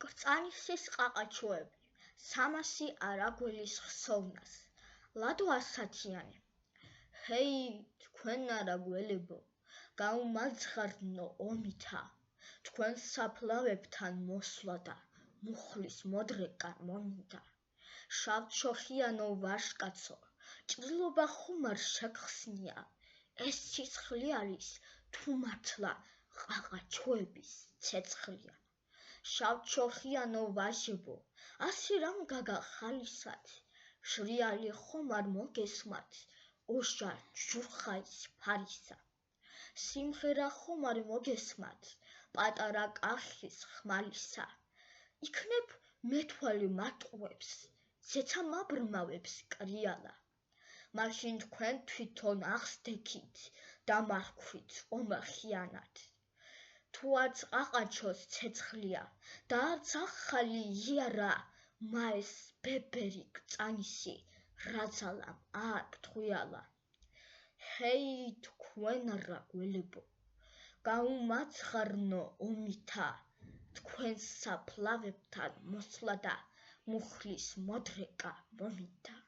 კრწანისის ყაყაჩოები, 300 არაგველის ხსოვნას, ლადო ასათიანი. ჰეი, თქვენ არაგველებო, გაუმაცხარნო ომითა, თქვენ საფლავებთან მოსვლა და მუხლის მოდრეკა მომინდა. შავჩოხიანო ვაჟკაცო, ჭრილობა ხუმარ შეგხსნია, ეს სისხლი არის თუ მართლა ყაყაჩოების ცეცხლია. შავჩოხიანო ვაჟებო, ასი რამ გაგახალისათ, შრიალი ხომარ მოგესმათ, ოშა ჯურხაის ფარისა. სიმღერა ხომარ მოგესმათ, პატარა კახის ხმალისა. იქნებ მეთვალე მატყუებს, ზეცა მაბრმავებს კრიალა. მაშინ თქვენ თვითონ აღსდექით, დამარქვით ომახიანად. თუ არც ყაყაჩოს ცეცხლია და არც ახალი იარა, მაეს ბებერი კრწანისი რაძალამ აარფთღვიალა. ჰეი, თქვენ არაგველებო, გაუმაცხარნო ომითა, თქვენ საფლავებთან მოსვლა და მუხლის მოდრეკა მომინდა.